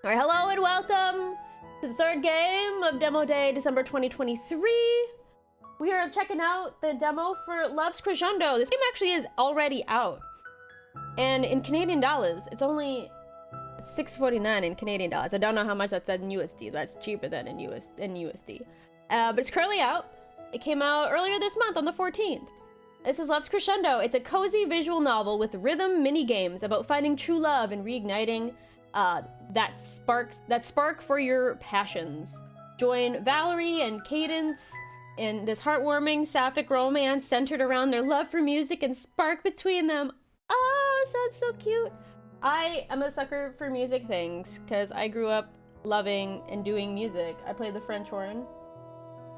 All right, hello and welcome to the third game of Demo Day, December 2023. We are checking out the demo for Love's Crescendo. This game actually is already out. And in Canadian dollars, it's only $6.49 in Canadian dollars. I don't know how much that's in USD. That's cheaper than in USD. But it's currently out. It came out earlier this month on the 14th. This is Love's Crescendo. It's a cozy visual novel with rhythm mini games about finding true love and reigniting that spark for your passions. Join Valerie and Cadence in this heartwarming Sapphic romance centered around their love for music and spark between them. Oh, sounds so cute. I am a sucker for music things because I grew up loving and doing music. I played the French horn,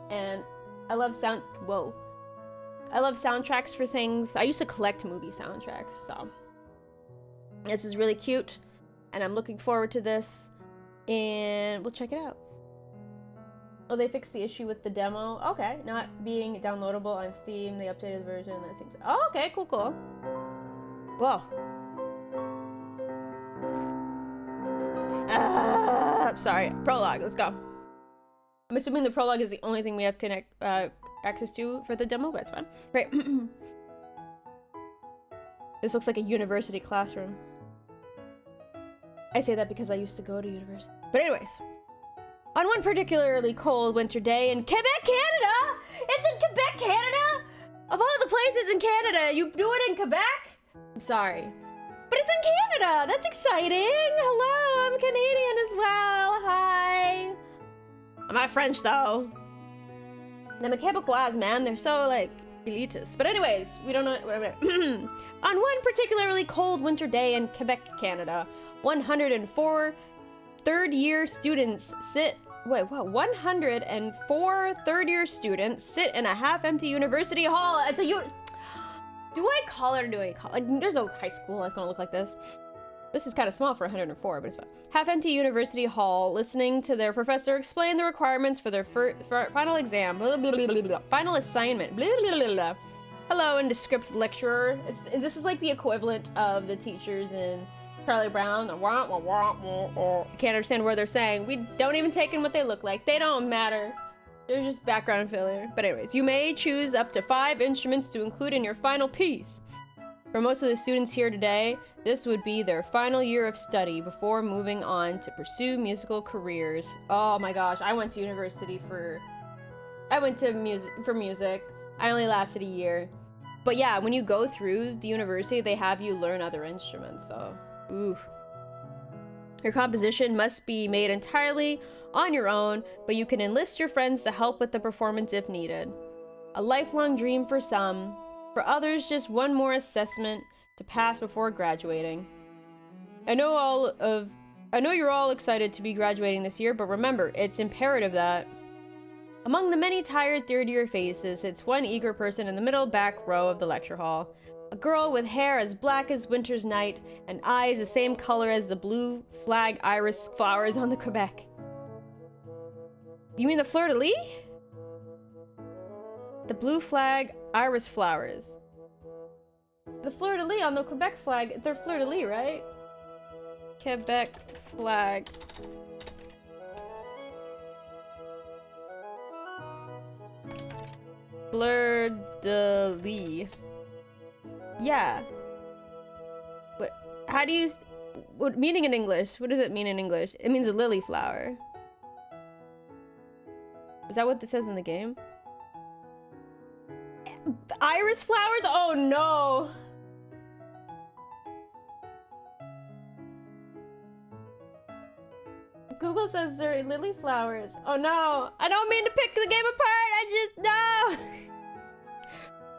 and I love soundtracks for things. I used to collect movie soundtracks, so this is really cute. And I'm looking forward to this, and we'll check it out. Oh, they fixed the issue with the demo. Okay, not being downloadable on Steam. They updated the version. That seems. Oh, okay, cool. Whoa. Sorry. Prologue. Let's go. I'm assuming the prologue is the only thing we have access to for the demo, but it's fine. Great. This looks like a university classroom. I say that because I used to go to university. But anyways, on one particularly cold winter day in Quebec, Canada! It's in Quebec, Canada! Of all the places in Canada, you do it in Quebec? I'm sorry. But it's in Canada! That's exciting! Hello, I'm Canadian as well. Hi. I'm not French, though. I'm a Quebecois, man. They're so, like, elitist. But anyways, we don't know. On one particularly cold winter day in Quebec, Canada, 104 third-year students sit. 104 third-year students sit in a half-empty university hall. It's a do I call it or do I call it? Like, there's no high school that's gonna look like this. This is kind of small for 104, but it's fine. Half-empty university hall, listening to their professor explain the requirements for their final exam. Blah, blah, blah, blah, blah. Final assignment. Blah, blah, blah, blah. Hello, indescript lecturer. This is like the equivalent of the teachers in Charlie Brown. Can't understand what they're saying. We don't even take in what they look like. They don't matter. They're just background filler. But anyways, you may choose up to 5 instruments to include in your final piece. For most of the students here today, this would be their final year of study before moving on to pursue musical careers. Oh my gosh, I went to university for music. I only lasted a year. But yeah, when you go through the university, they have you learn other instruments, so oof. Your composition must be made entirely on your own, but you can enlist your friends to help with the performance if needed. A lifelong dream for some, for others just one more assessment to pass before graduating. I know you're all excited to be graduating this year, but remember, it's imperative that among the many tired third-year faces sits one eager person in the middle back row of the lecture hall. A girl with hair as black as winter's night and eyes the same color as the blue flag iris flowers on the Quebec. You mean the fleur-de-lis? The blue flag iris flowers. The fleur-de-lis on the Quebec flag, they're fleur-de-lis, right? Quebec flag. Fleur-de-lis. Yeah. How do you... What meaning in English? What does it mean in English? It means a lily flower. Is that what it says in the game? Iris flowers? Oh no! Google says they're lily flowers. Oh no! I don't mean to pick the game apart! I just... No!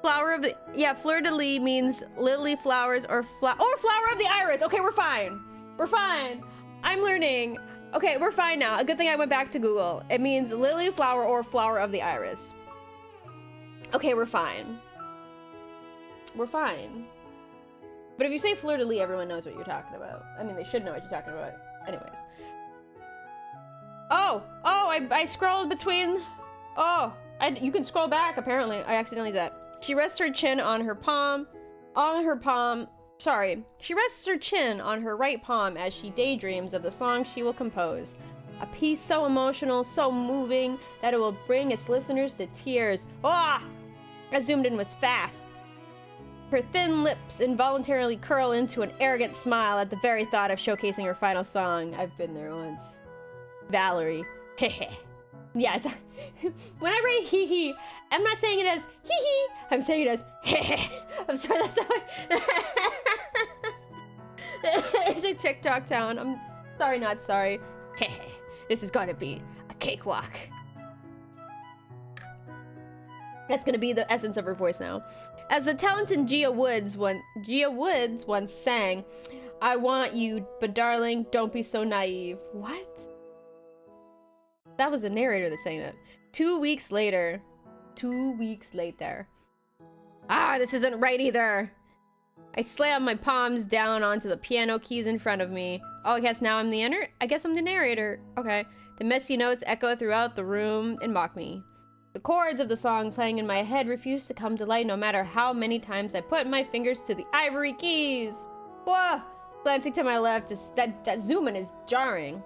Flower of the... Yeah, fleur-de-lis means lily flowers or flower of the iris! Okay, we're fine. We're fine. I'm learning. Okay, we're fine now. A good thing I went back to Google. It means lily flower or flower of the iris. Okay, we're fine. We're fine. But if you say fleur-de-lis, everyone knows what you're talking about. I mean, they should know what you're talking about. Anyways. Oh, I scrolled between... you can scroll back, apparently. I accidentally did that. She rests her chin on her palm, Sorry. She rests her chin on her right palm as she daydreams of the song she will compose. A piece so emotional, so moving, that it will bring its listeners to tears. Ah! I zoomed in was fast. Her thin lips involuntarily curl into an arrogant smile at the very thought of showcasing her final song. I've been there once. Valerie. Hehe. Yeah, it's, when I write hee hee, I'm not saying it as hee hee, I'm saying it as hehe. I'm sorry, that's how it's a TikTok sound. I'm sorry, not sorry. Hehe. This is gonna be a cakewalk. That's gonna be the essence of her voice now. As the talented Gia Woods once sang, I want you, but darling, don't be so naive. What? That was the narrator that sang that. 2 weeks later. 2 weeks later. Ah, this isn't right either. I slam my palms down onto the piano keys in front of me. Oh, I guess now I'm the narrator. Okay. The messy notes echo throughout the room and mock me. The chords of the song playing in my head refuse to come to light no matter how many times I put my fingers to the ivory keys. Whoa! Glancing to my left, that zoom in is jarring.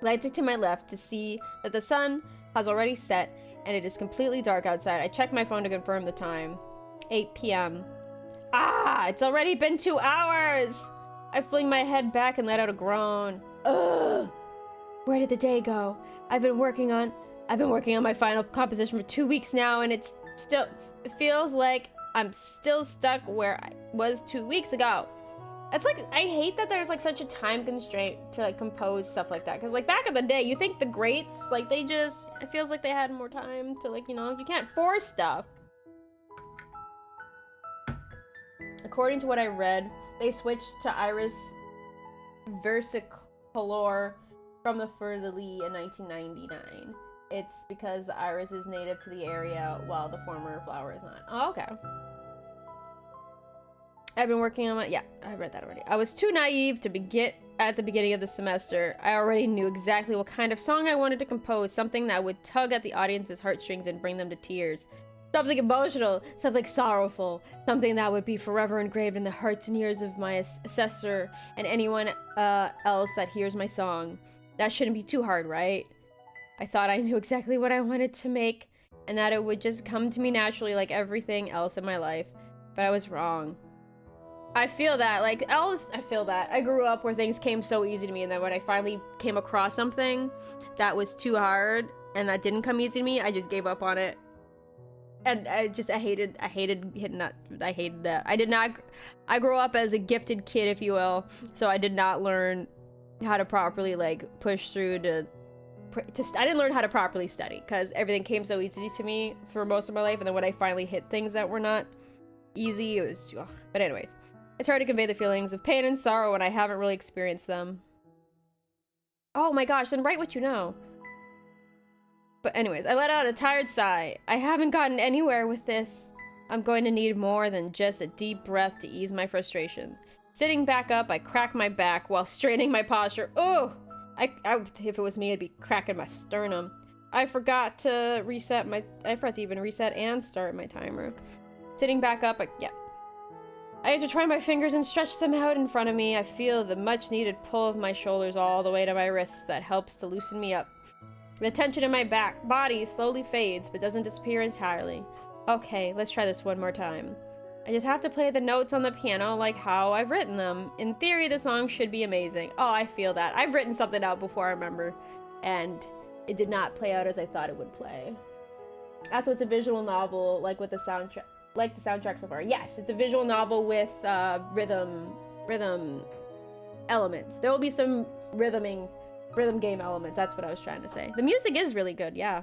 Glancing to my left to see that the sun has already set and it is completely dark outside. I check my phone to confirm the time. 8 p.m. Ah! It's already been 2 hours! I fling my head back and let out a groan. Ugh! Where did the day go? I've been working on my final composition for 2 weeks now, and it feels like I'm still stuck where I was 2 weeks ago. It's like, I hate that there's like such a time constraint to like compose stuff like that. Cause like back in the day, you think the greats, like it feels like they had more time to like, you know, you can't force stuff. According to what I read, they switched to Iris versicolor from the fleur-de-lis in 1999. It's because the iris is native to the area while the former flower is not. Oh, okay. I've been working on my, yeah, I read that already. I was too naive to begin at the beginning of the semester. I already knew exactly what kind of song I wanted to compose, something that would tug at the audience's heartstrings and bring them to tears. Something emotional, something sorrowful, something that would be forever engraved in the hearts and ears of my assessor and anyone else that hears my song. That shouldn't be too hard, right? I thought I knew exactly what I wanted to make and that it would just come to me naturally like everything else in my life, but I was wrong. I feel that, like, I feel that. I grew up where things came so easy to me, and then when I finally came across something that was too hard and that didn't come easy to me, I just gave up on it. And I hated hitting that. I hated that. I grew up as a gifted kid, if you will, so I did not learn how to properly, like, push through I didn't learn how to properly study, because everything came so easy to me for most of my life, and then when I finally hit things that were not easy, it was, ugh. But anyways. It's hard to convey the feelings of pain and sorrow when I haven't really experienced them. Oh my gosh, then write what you know. But anyways, I let out a tired sigh. I haven't gotten anywhere with this. I'm going to need more than just a deep breath to ease my frustration. Sitting back up, I crack my back while straightening my posture. Oh! If it was me, I'd be cracking my sternum. I forgot to even reset and start my timer. Sitting back up, I intertwine my fingers and stretch them out in front of me. I feel the much-needed pull of my shoulders all the way to my wrists that helps to loosen me up. The tension in my body slowly fades, but doesn't disappear entirely. Okay, let's try this one more time. I just have to play the notes on the piano like how I've written them. In theory, the song should be amazing. Oh, I feel that. I've written something out before, I remember, and it did not play out as I thought it would play. Also, it's a visual novel, like with the soundtrack. Like the soundtrack so far. Yes, it's a visual novel with rhythm elements. There will be some rhythm game elements. That's what I was trying to say. The music is really good, yeah.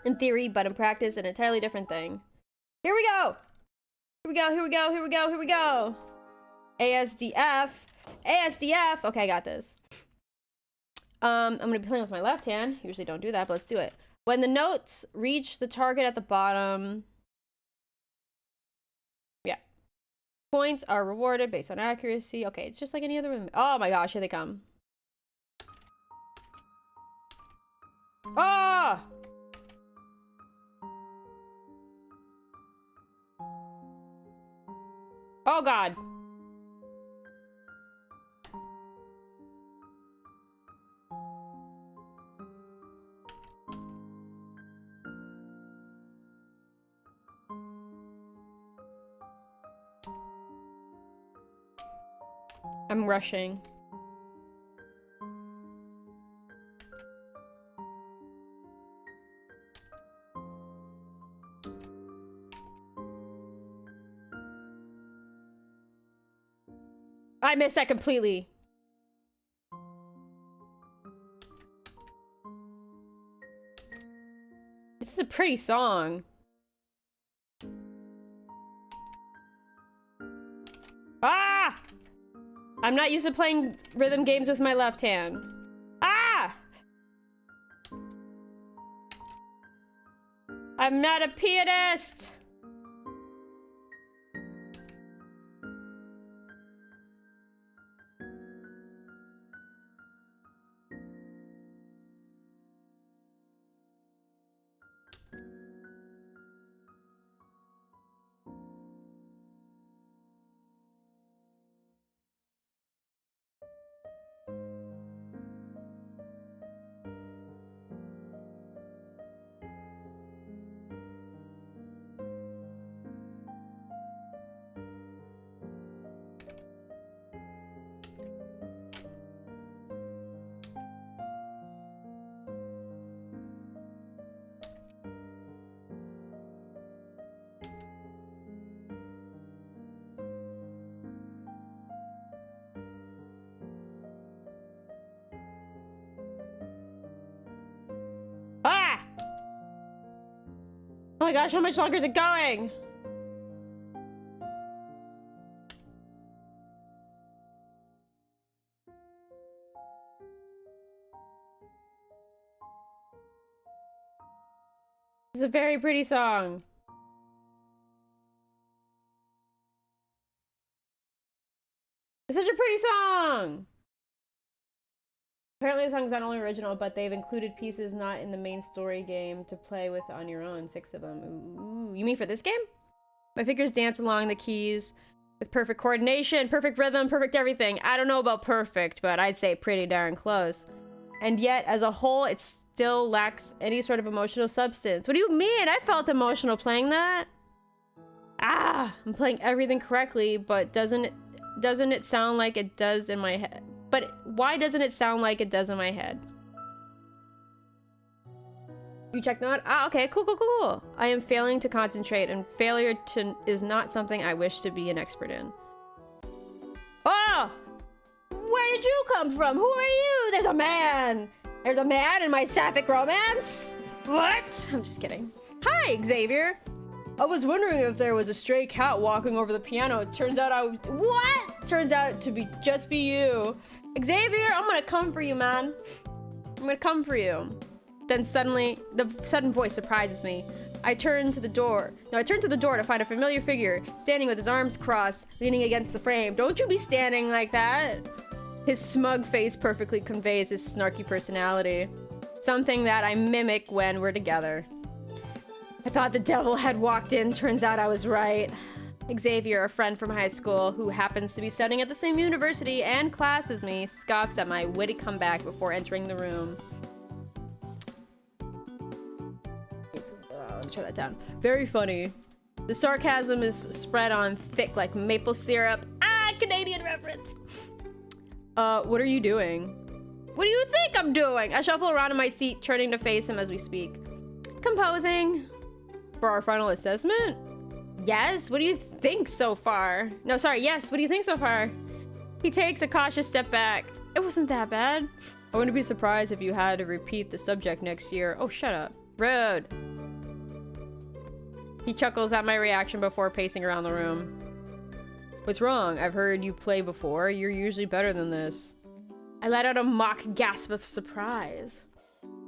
In theory, but in practice, an entirely different thing. Here we go! Here we go! ASDF! ASDF! Okay, I got this. I'm gonna be playing with my left hand. Usually don't do that, but let's do it. When the notes reach the target at the bottom... Points are rewarded based on accuracy. Okay, it's just like any other one. Oh my gosh, here they come. Ah! Oh god. I'm rushing. I missed that completely. This is a pretty song. Ah! I'm not used to playing rhythm games with my left hand. Ah! I'm not a pianist! Ah! Oh my gosh, how much longer is it going? It's a very pretty song. It's such a pretty song! Apparently the song's not only original, but they've included pieces not in the main story game to play with on your own. 6 of them. Ooh, you mean for this game? My fingers dance along the keys with perfect coordination, perfect rhythm, perfect everything. I don't know about perfect, but I'd say pretty darn close. And yet, as a whole, it still lacks any sort of emotional substance. What do you mean? I felt emotional playing that. Ah, I'm playing everything correctly, but doesn't it sound like it does in my head? But why doesn't it sound like it does in my head? You checked that? Ah, okay, cool. I am failing to concentrate, and failure is not something I wish to be an expert in. Oh! Where did you come from? Who are you? There's a man! There's a man in my Sapphic romance? What? I'm just kidding. Hi, Xavier! I was wondering if there was a stray cat walking over the piano. It turns out I was... What? Turns out to be just be you. Xavier, I'm gonna come for you, man. I'm gonna come for you. Then suddenly, the sudden voice surprises me. I turn to the door to find a familiar figure, standing with his arms crossed, leaning against the frame. Don't you be standing like that. His smug face perfectly conveys his snarky personality. Something that I mimic when we're together. I thought the devil had walked in. Turns out I was right. Xavier, a friend from high school who happens to be studying at the same university and class as me, scoffs at my witty comeback before entering the room. Let me turn that down. Very funny. The sarcasm is spread on thick like maple syrup. Ah, Canadian reference. What are you doing? What do you think I'm doing? I shuffle around in my seat, turning to face him as we speak. Composing. For our final assessment? Yes, what do you think so far? No, sorry, yes, what do you think so far? He takes a cautious step back. It wasn't that bad. I wouldn't be surprised if you had to repeat the subject next year. Oh, shut up. Rude. He chuckles at my reaction before pacing around the room. What's wrong? I've heard you play before. You're usually better than this. I let out a mock gasp of surprise.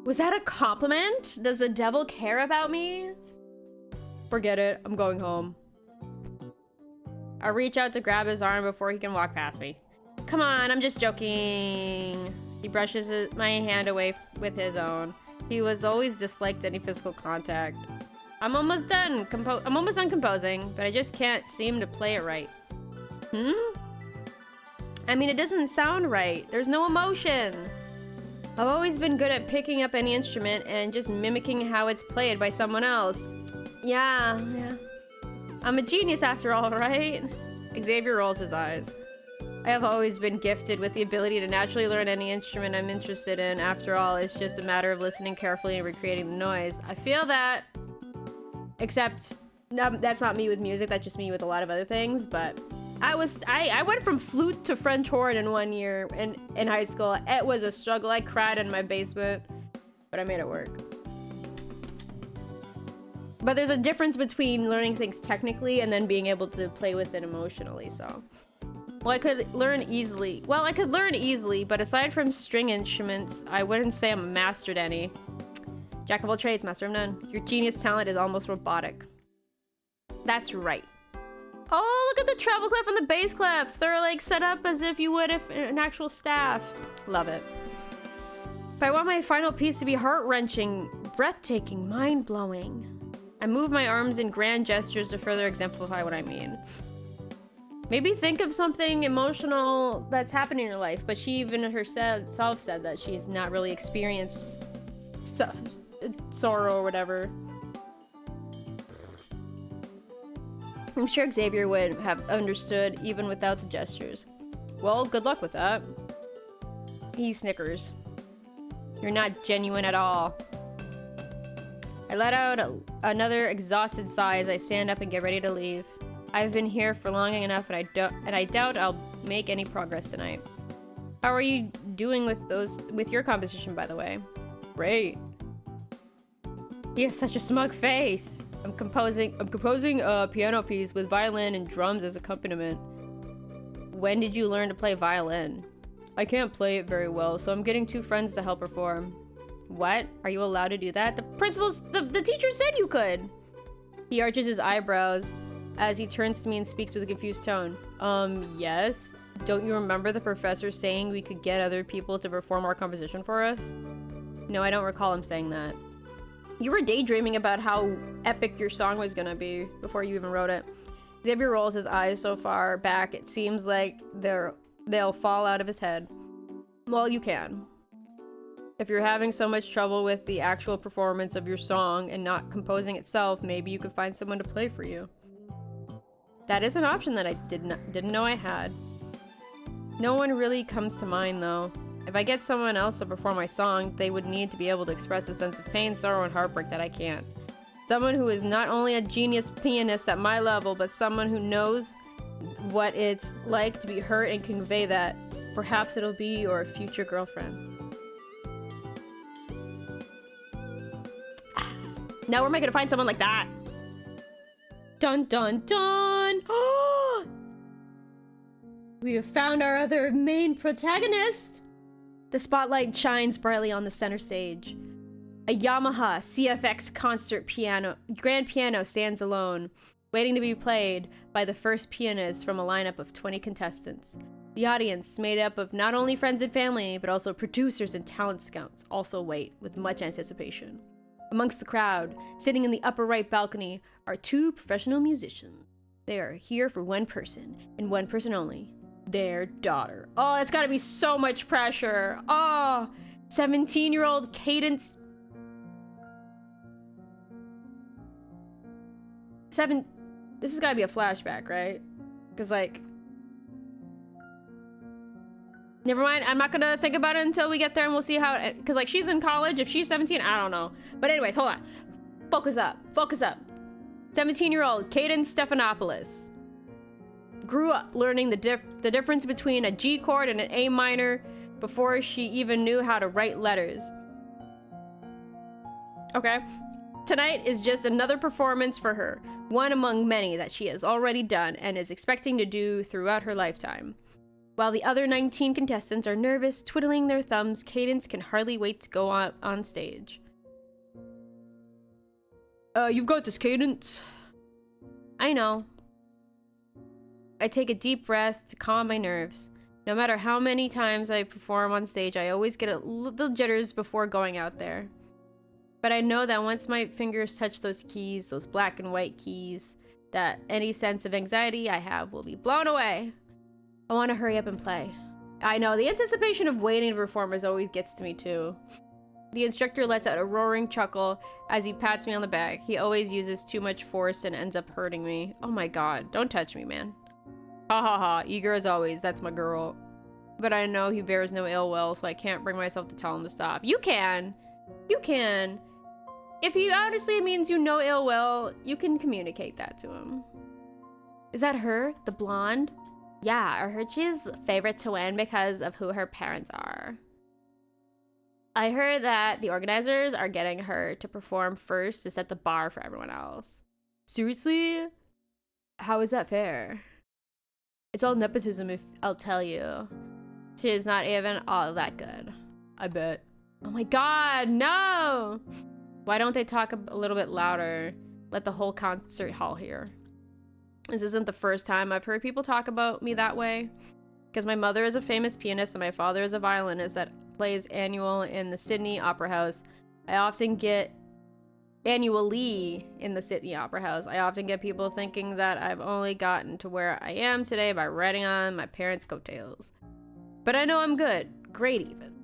Was that a compliment? Does the devil care about me? Forget it. I'm going home. I reach out to grab his arm before he can walk past me. Come on, I'm just joking. He brushes my hand away with his own. He was always disliked any physical contact. I'm almost done composing, but I just can't seem to play it right. I mean, it doesn't sound right. There's no emotion. I've always been good at picking up any instrument and just mimicking how it's played by someone else. Yeah. I'm a genius after all, right? Xavier rolls his eyes. I have always been gifted with the ability to naturally learn any instrument I'm interested in. After all, it's just a matter of listening carefully and recreating the noise. I feel that. Except, that's not me with music, that's just me with a lot of other things, but I went from flute to French horn in 1 year in high school. It was a struggle. I cried in my basement, but I made it work. But there's a difference between learning things technically and then being able to play with it emotionally, so. Well, I could learn easily. Well, I could learn easily, but aside from string instruments, I wouldn't say I'm a master at any. Jack of all trades, master of none. Your genius talent is almost robotic. That's right. Oh, look at the treble clef and the bass clef. They're like set up as if you would if an actual staff. Love it. But I want my final piece to be heart-wrenching, breathtaking, mind-blowing. I move my arms in grand gestures to further exemplify what I mean. Maybe think of something emotional that's happened in your life, but she even herself said that she's not really experienced sorrow or whatever. I'm sure Xavier would have understood even without the gestures. Well, good luck with that. He snickers. You're not genuine at all. I let out another exhausted sigh as I stand up and get ready to leave. I've been here for long enough, and I doubt I'll make any progress tonight. How are you doing with your composition, by the way? Great. He has such a smug face. I'm composing a piano piece with violin and drums as accompaniment. When did you learn to play violin? I can't play it very well, so I'm getting 2 friends to help perform. What? Are you allowed to do that? The teacher said you could! He arches his eyebrows as he turns to me and speaks with a confused tone. Yes? Don't you remember the professor saying we could get other people to perform our composition for us? No, I don't recall him saying that. You were daydreaming about how epic your song was gonna be before you even wrote it. Xavier rolls his eyes so far back, it seems like they'll fall out of his head. Well, you can. If you're having so much trouble with the actual performance of your song and not composing itself, maybe you could find someone to play for you. That is an option that I didn't know I had. No one really comes to mind, though. If I get someone else to perform my song, they would need to be able to express a sense of pain, sorrow, and heartbreak that I can't. Someone who is not only a genius pianist at my level, but someone who knows what it's like to be hurt and convey that. Perhaps it'll be your future girlfriend. Now where am I gonna find someone like that? Dun dun dun! We have found our other main protagonist! The spotlight shines brightly on the center stage. A Yamaha CFX concert grand piano stands alone, waiting to be played by the first pianist from a lineup of 20 contestants. The audience, made up of not only friends and family, but also producers and talent scouts, also wait with much anticipation. Amongst the crowd, sitting in the upper right balcony, are 2 professional musicians. They are here for one person, and one person only. Their daughter. Oh, it's gotta be so much pressure. Oh, 17-year-old Cadence. This has gotta be a flashback, right? Because, like... Never mind, I'm not gonna think about it until we get there and we'll see how... Because, like, she's in college. If she's 17, I don't know. But anyways, hold on. Focus up. Focus up. 17-year-old Cadence Stephanopoulos grew up learning the difference between a G chord and an A minor before she even knew how to write letters. Okay. Tonight is just another performance for her, one among many that she has already done and is expecting to do throughout her lifetime. While the other 19 contestants are nervous, twiddling their thumbs, Cadence can hardly wait to go on stage. You've got this, Cadence. I know. I take a deep breath to calm my nerves. No matter how many times I perform on stage, I always get a little jitters before going out there. But I know that once my fingers touch those keys, those black and white keys, that any sense of anxiety I have will be blown away. I want to hurry up and play. I know, the anticipation of waiting to perform always gets to me too. The instructor lets out a roaring chuckle as he pats me on the back. He always uses too much force and ends up hurting me. Oh my god, don't touch me, man. Ha ha ha, eager as always, that's my girl. But I know he bears no ill will, so I can't bring myself to tell him to stop. You can! You can! If he honestly means you no ill will, you can communicate that to him. Is that her? The blonde? Yeah, I heard she's the favorite to win because of who her parents are. I heard that the organizers are getting her to perform first to set the bar for everyone else. Seriously? How is that fair? It's all nepotism, if I'll tell you. She's not even all that good. I bet. Oh my god, no! Why don't they talk a little bit louder? Let the whole concert hall hear. This isn't the first time I've heard people talk about me that way. Because my mother is a famous pianist and my father is a violinist that plays annual in the Sydney Opera House. I often get annually in the Sydney Opera House. I often get people thinking that I've only gotten to where I am today by riding on my parents' coattails. But I know I'm good. Great even.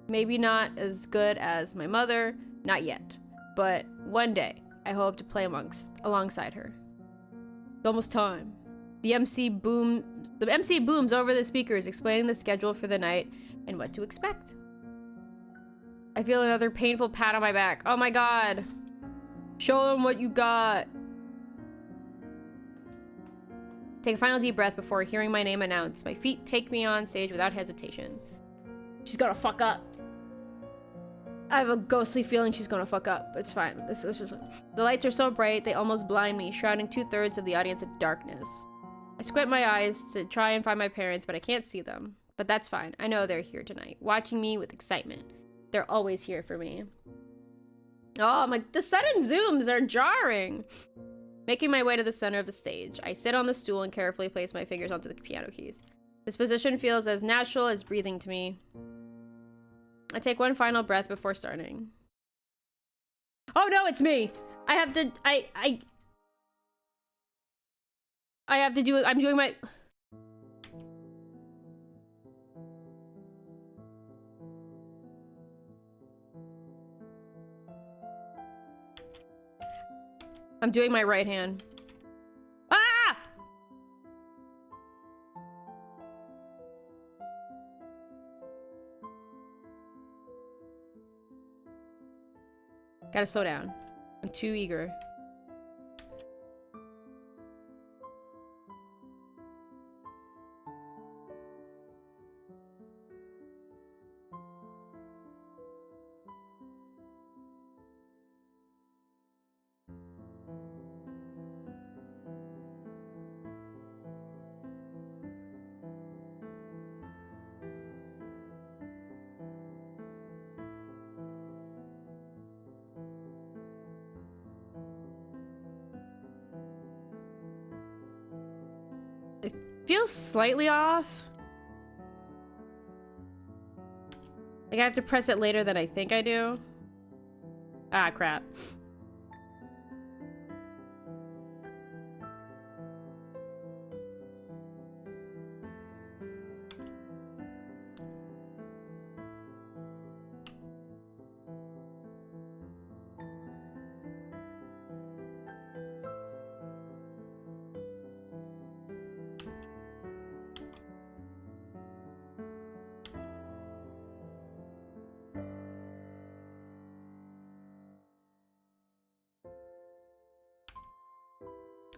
Maybe not as good as my mother, not yet. But one day, I hope to play alongside her. It's almost time. The MC booms over the speakers, explaining the schedule for the night and what to expect. I feel another painful pat on my back. Oh my god. Show them what you got. Take a final deep breath before hearing my name announced. My feet take me on stage without hesitation. She's gonna fuck up. I have a ghostly feeling she's gonna fuck up, but it's fine. The lights are so bright, they almost blind me, shrouding 2/3 of the audience in darkness. I squint my eyes to try and find my parents, but I can't see them. But that's fine. I know they're here tonight, watching me with excitement. They're always here for me. Oh, the sudden zooms are jarring. Making my way to the center of the stage, I sit on the stool and carefully place my fingers onto the piano keys. This position feels as natural as breathing to me. I take one final breath before starting. Oh no, it's me! I have to, I have to do it. I'm doing my... I'm doing my right hand. Ah! Gotta slow down. I'm too eager. Feels slightly off. Like I have to press it later than I think I do. Ah, crap.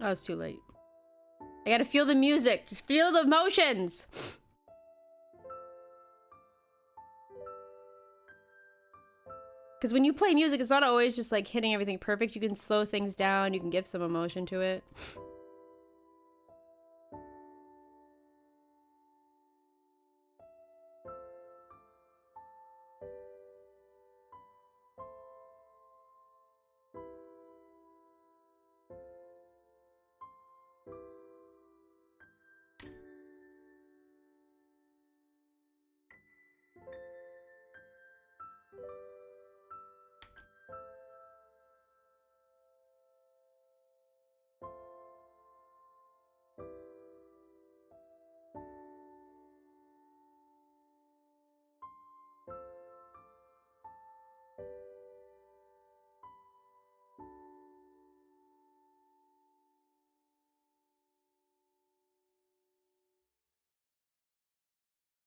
Oh, it's too late. I gotta feel the music. Just feel the emotions. Because when you play music, it's not always just like hitting everything perfect. You can slow things down. You can give some emotion to it.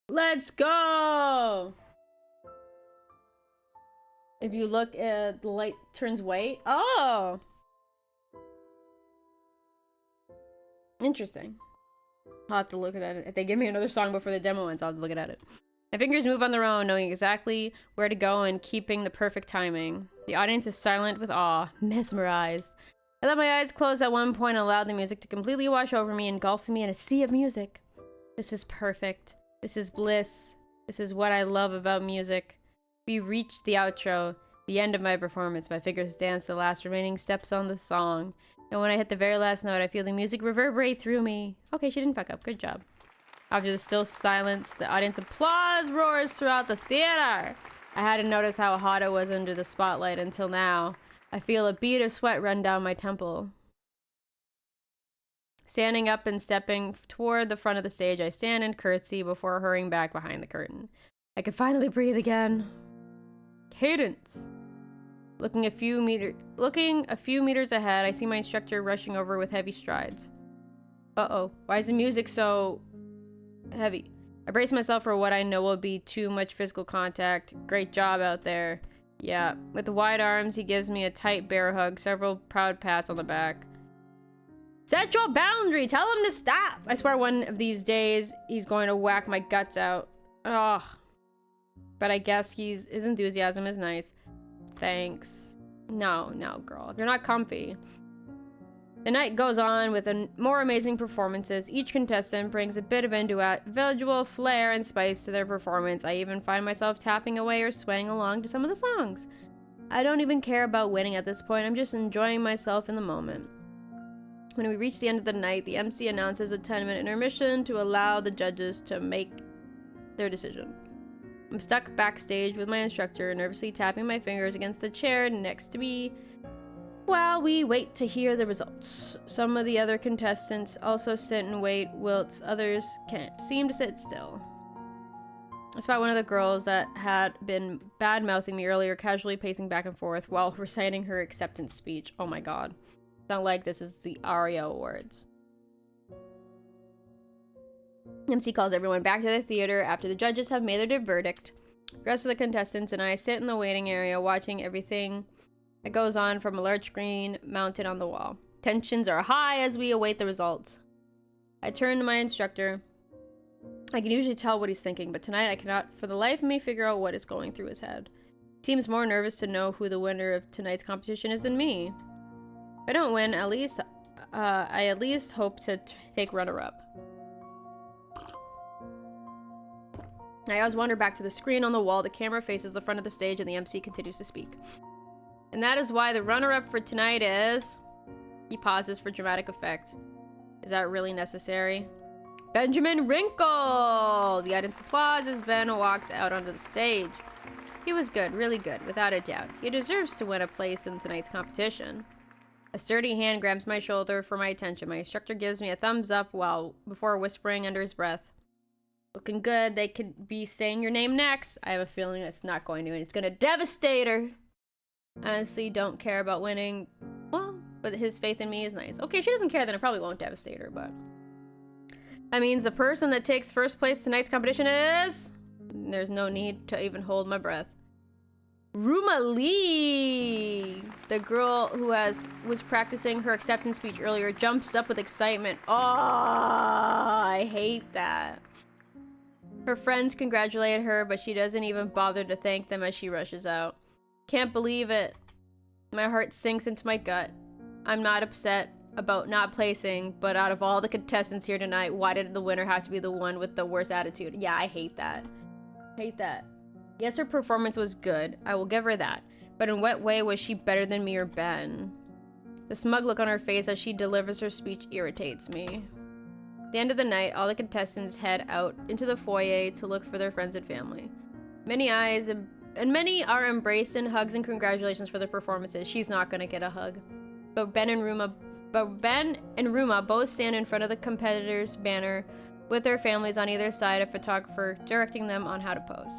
Let's go! If you look at the light turns white. Oh! Interesting. I'll have to look at it. If they give me another song before the demo ends, I'll have to look at it. My fingers move on their own, knowing exactly where to go and keeping the perfect timing. The audience is silent with awe, mesmerized. I let my eyes close at one point and allowed the music to completely wash over me, engulfing me in a sea of music. This is perfect. This is bliss. This is what I love about music. We reached the outro, the end of my performance. My fingers dance the last remaining steps on the song. And when I hit the very last note, I feel the music reverberate through me. Okay, she didn't fuck up. Good job. After the still silence, the audience applause roars throughout the theater. I hadn't noticed how hot it was under the spotlight until now. I feel a bead of sweat run down my temple. Standing up and stepping toward the front of the stage, I stand and curtsy before hurrying back behind the curtain. I can finally breathe again. Cadence. Looking a few meters ahead, I see my instructor rushing over with heavy strides. Uh-oh. Why is the music so heavy? I brace myself for what I know will be too much physical contact. Great job out there. Yeah. With wide arms, he gives me a tight bear hug, several proud pats on the back. Set your boundary! Tell him to stop! I swear one of these days, he's going to whack my guts out. Ugh. But I guess his enthusiasm is nice. Thanks. No, girl. If you're not comfy. The night goes on with more amazing performances. Each contestant brings a bit of individual flair and spice to their performance. I even find myself tapping away or swaying along to some of the songs. I don't even care about winning at this point. I'm just enjoying myself in the moment. When we reach the end of the night, the MC announces a 10-minute intermission to allow the judges to make their decision. I'm stuck backstage with my instructor, nervously tapping my fingers against the chair next to me while we wait to hear the results. Some of the other contestants also sit and wait, whilst others can't seem to sit still. I spot one of the girls that had been bad-mouthing me earlier, casually pacing back and forth while reciting her acceptance speech. Oh my god. Sound like this is the ARIA Awards. MC calls everyone back to the theater after the judges have made their verdict. The rest of the contestants and I sit in the waiting area watching everything that goes on from a large screen mounted on the wall. Tensions are high as we await the results. I turn to my instructor. I can usually tell what he's thinking, but tonight I cannot for the life of me figure out what is going through his head. He seems more nervous to know who the winner of tonight's competition is than me. If I don't win, I at least hope to take runner-up. I always wander back to the screen on the wall. The camera faces the front of the stage and the MC continues to speak. And that is why the runner-up for tonight is... He pauses for dramatic effect. Is that really necessary? Benjamin Wrinkle! The audience applauds as Ben walks out onto the stage. He was good, really good, without a doubt. He deserves to win a place in tonight's competition. A sturdy hand grabs my shoulder for my attention. My instructor gives me a thumbs up before whispering under his breath. Looking good. They could be saying your name next. I have a feeling it's not going to, and it's going to devastate her. I honestly don't care about winning. Well, but his faith in me is nice. Okay, if she doesn't care, then it probably won't devastate her, but... That means the person that takes first place tonight's competition is... There's no need to even hold my breath. Ruma Lee! The girl who was practicing her acceptance speech earlier jumps up with excitement. Oh, I hate that. Her friends congratulate her, but she doesn't even bother to thank them as she rushes out. Can't believe it. My heart sinks into my gut. I'm not upset about not placing, but out of all the contestants here tonight, why did the winner have to be the one with the worst attitude? Yeah, I hate that. Hate that. Yes, her performance was good. I will give her that. But in what way was she better than me or Ben? The smug look on her face as she delivers her speech irritates me. At the end of the night, all the contestants head out into the foyer to look for their friends and family. Many are embracing hugs and congratulations for their performances. She's not gonna get a hug. But Ben and Ruma both stand in front of the competitors' banner with their families on either side, a photographer directing them on how to pose.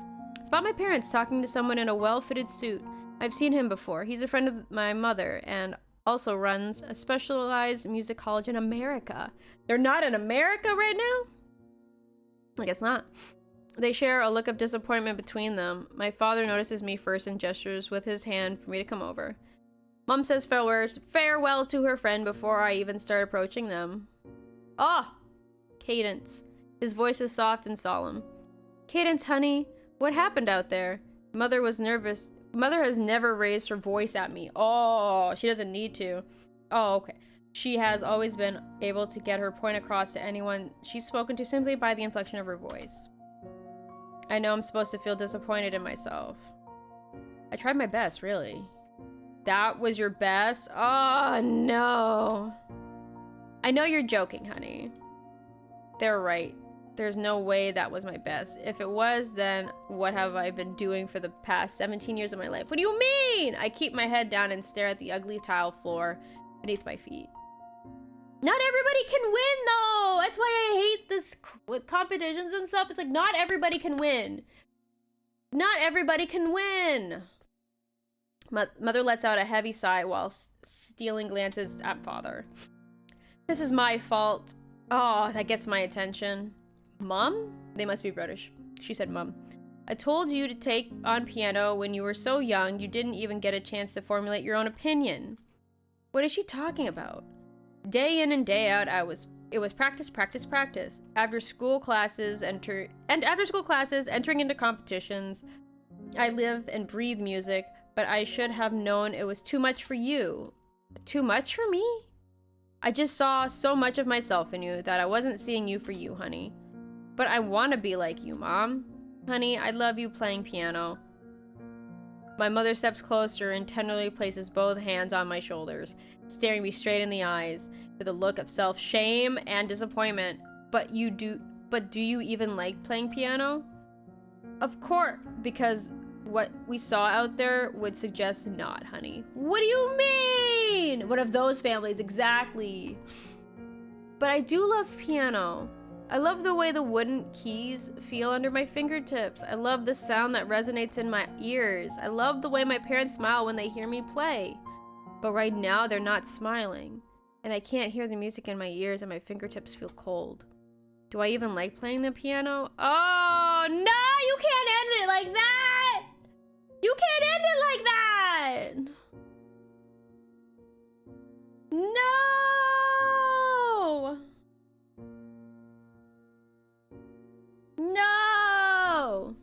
Spot my parents talking to someone in a well-fitted suit. I've seen him before. He's a friend of my mother and also runs a specialized music college in America. They're not in America right now? I guess not. They share a look of disappointment between them. My father notices me first and gestures with his hand for me to come over. Mom says farewell to her friend before I even start approaching them. Ah! Cadence. His voice is soft and solemn. Cadence, honey, what happened out there? Mother was nervous. Mother has never raised her voice at me. Oh, she doesn't need to. Oh, okay. She has always been able to get her point across to anyone she's spoken to simply by the inflection of her voice. I know I'm supposed to feel disappointed in myself. I tried my best, really. That was your best? Oh, no. I know you're joking, honey. They're right. There's no way that was my best. If it was, then what have I been doing for the past 17 years of my life? What do you mean? I keep my head down and stare at the ugly tile floor beneath my feet. Not everybody can win, though. That's why I hate this with competitions and stuff. It's like, not everybody can win. Not everybody can win. Mother lets out a heavy sigh while stealing glances at father. This is my fault. Oh, that gets my attention. Mom? They must be British. She said, Mom. I told you to take on piano when you were so young, you didn't even get a chance to formulate your own opinion. What is she talking about? Day in and day out, it was practice, practice, practice. After school classes, entering into competitions. I live and breathe music, but I should have known it was too much for you. Too much for me? I just saw so much of myself in you that I wasn't seeing you for you, honey. But I want to be like you, Mom. Honey, I love you playing piano. My mother steps closer and tenderly places both hands on my shoulders, staring me straight in the eyes with a look of self-shame and disappointment. But do you even like playing piano? Of course, because what we saw out there would suggest not, honey. What do you mean? One of those families, exactly. But I do love piano. I love the way the wooden keys feel under my fingertips. I love the sound that resonates in my ears. I love the way my parents smile when they hear me play. But right now, they're not smiling. And I can't hear the music in my ears and my fingertips feel cold. Do I even like playing the piano? Oh, no! You can't end it like that! You can't end it like that! No! No!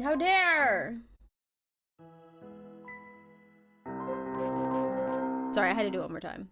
How dare! Sorry, I had to do it one more time.